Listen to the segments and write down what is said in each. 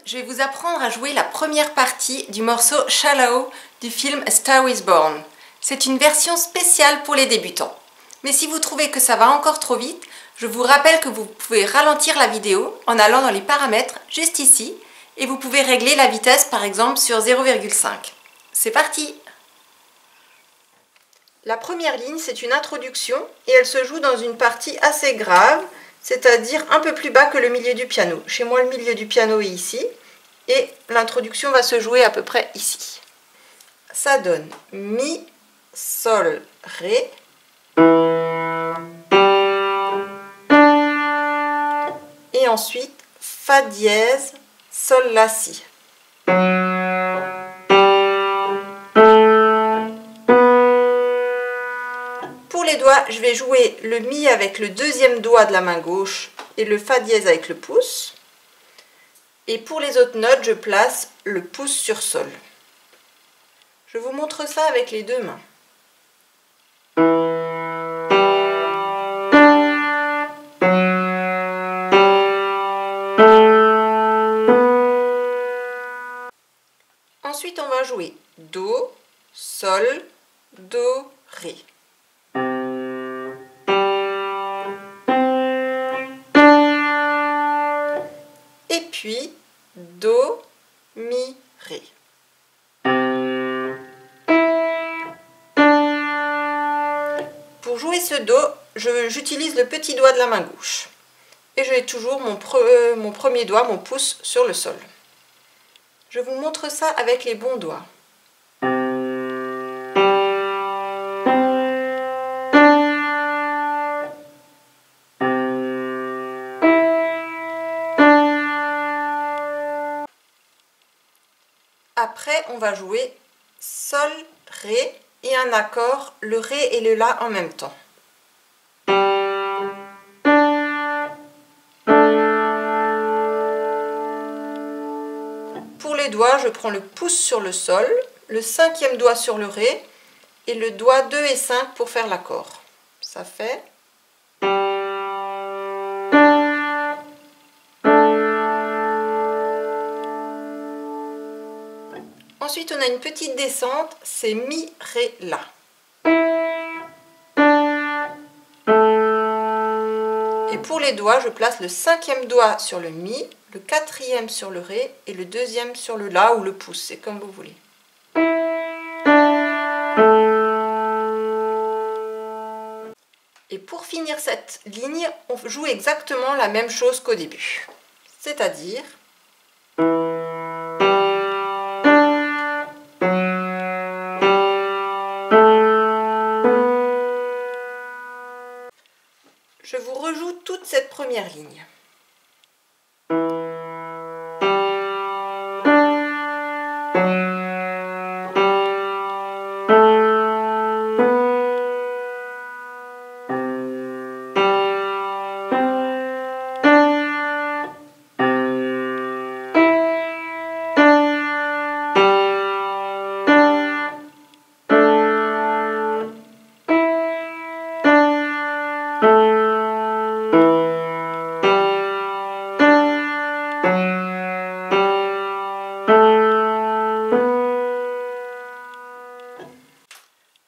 je vais vous apprendre à jouer la première partie du morceau Shallow du film A Star is Born. C'est une version spéciale pour les débutants. Mais si vous trouvez que ça va encore trop vite, je vous rappelle que vous pouvez ralentir la vidéo en allant dans les paramètres juste ici et vous pouvez régler la vitesse par exemple sur 0,5. C'est parti! La première ligne, c'est une introduction et elle se joue dans une partie assez grave, c'est-à-dire un peu plus bas que le milieu du piano. Chez moi, le milieu du piano est ici et l'introduction va se jouer à peu près ici. Ça donne Mi, Sol, Ré. Et ensuite, Fa dièse, Sol, La, Si. Pour les doigts, je vais jouer le Mi avec le deuxième doigt de la main gauche et le Fa dièse avec le pouce. Et pour les autres notes, je place le pouce sur Sol. Je vous montre ça avec les deux mains. Ensuite, on va jouer Do, Sol, Do, Ré. Et puis Do, Mi, Ré. Pour jouer ce Do, j'utilise le petit doigt de la main gauche. Et j'ai toujours mon premier doigt, mon pouce, sur le sol. Je vous montre ça avec les bons doigts. Après, on va jouer Sol, Ré et un accord, le Ré et le La en même temps. Pour les doigts, je prends le pouce sur le Sol, le cinquième doigt sur le Ré et le doigt 2 et 5 pour faire l'accord. Ça fait... Ensuite, on a une petite descente, c'est Mi, Ré, La. Et pour les doigts, je place le cinquième doigt sur le Mi, le quatrième sur le Ré et le deuxième sur le La ou le pouce, c'est comme vous voulez. Et pour finir cette ligne, on joue exactement la même chose qu'au début. C'est-à-dire... Je vous rejoue toute cette première ligne.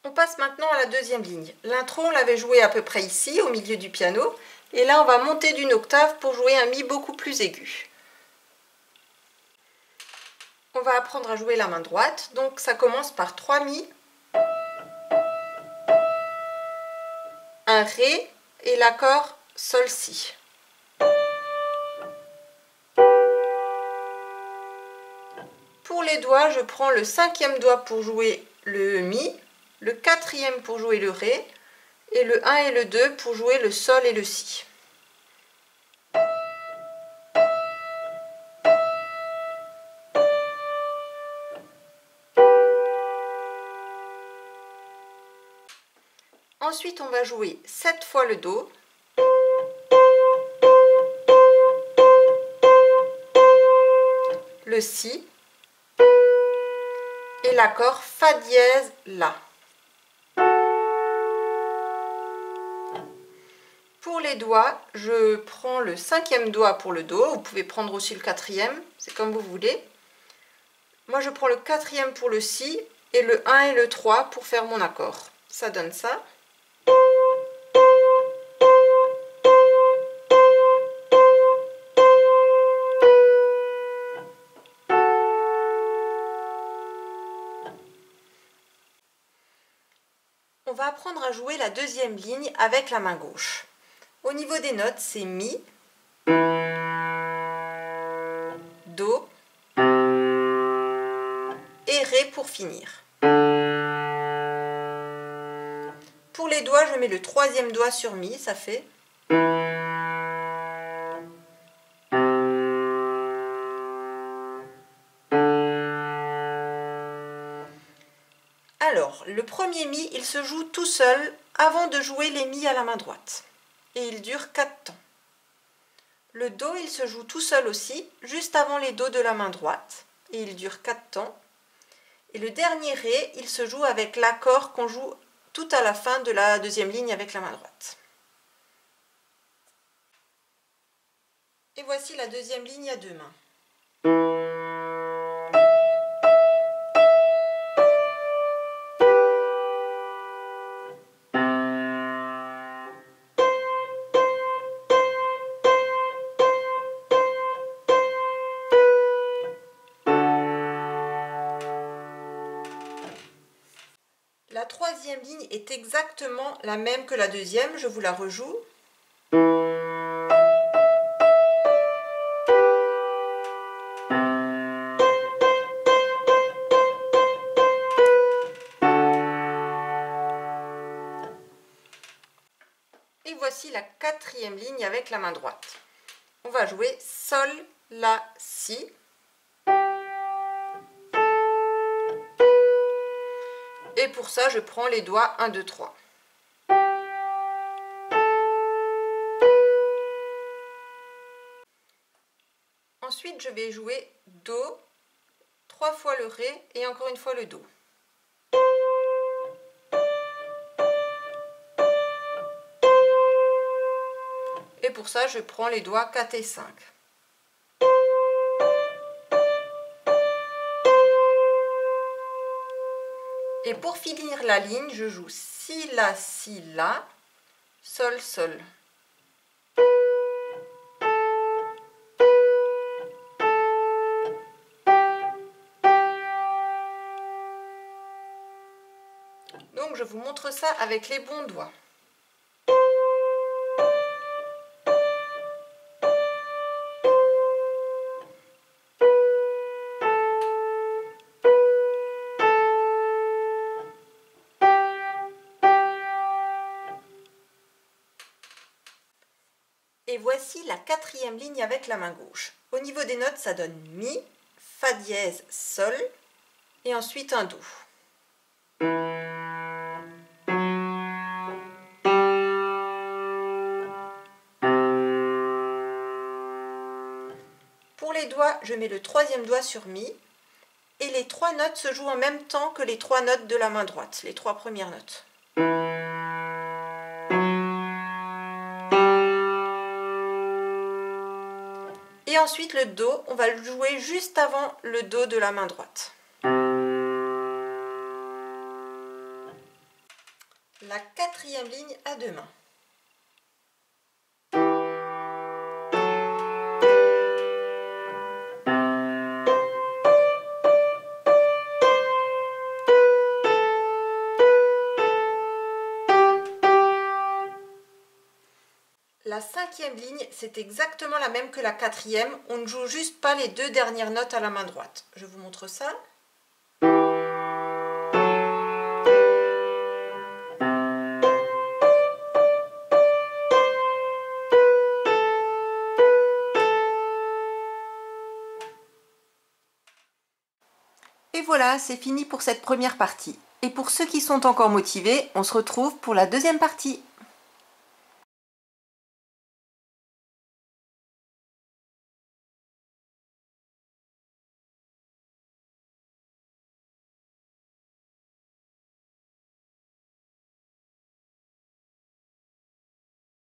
On passe maintenant à la deuxième ligne. L'intro, on l'avait joué à peu près ici, au milieu du piano. Et là, on va monter d'une octave pour jouer un Mi beaucoup plus aigu. On va apprendre à jouer la main droite. Donc, ça commence par 3 Mi, un Ré et l'accord Sol, Si. Pour les doigts, je prends le cinquième doigt pour jouer le Mi, le quatrième pour jouer le Ré, et le 1 et le 2 pour jouer le Sol et le Si. Ensuite, on va jouer 7 fois le Do. Le Si. Et l'accord Fa dièse, La. Pour les doigts, je prends le 5e doigt pour le Do. Vous pouvez prendre aussi le 4e, c'est comme vous voulez. Moi, je prends le 4e pour le Si et le 1 et le 3 pour faire mon accord. Ça donne ça. On va apprendre à jouer la deuxième ligne avec la main gauche. Au niveau des notes, c'est Mi, Do et Ré pour finir. Pour les doigts, je mets le 3e doigt sur Mi, ça fait. Alors, le premier Mi, il se joue tout seul avant de jouer les Mi à la main droite. Et il dure 4 temps. Le Do, il se joue tout seul aussi, juste avant les Do de la main droite. Et il dure 4 temps. Et le dernier Ré, il se joue avec l'accord qu'on joue tout à la fin de la deuxième ligne avec la main droite. Et voici la deuxième ligne à deux mains. La troisième ligne est exactement la même que la deuxième, je vous la rejoue. Et voici la quatrième ligne avec la main droite. On va jouer Sol, La, Si. Et pour ça, je prends les doigts 1, 2, 3. Ensuite, je vais jouer Do, 3 fois le Ré et encore une fois le Do. Et pour ça, je prends les doigts 4 et 5. Et pour finir la ligne, je joue Si, La, Si, La, Sol, Sol. Donc je vous montre ça avec les bons doigts. Et voici la quatrième ligne avec la main gauche. Au niveau des notes, ça donne Mi, Fa dièse, Sol, et ensuite un Do. Pour les doigts, je mets le 3e doigt sur Mi, et les 3 notes se jouent en même temps que les 3 notes de la main droite, les 3 premières notes. Et ensuite le Do, on va le jouer juste avant le Do de la main droite. La quatrième ligne à deux mains. La cinquième ligne, c'est exactement la même que la quatrième. On ne joue juste pas les 2 dernières notes à la main droite. Je vous montre ça. Et voilà, c'est fini pour cette première partie. Et pour ceux qui sont encore motivés, on se retrouve pour la deuxième partie.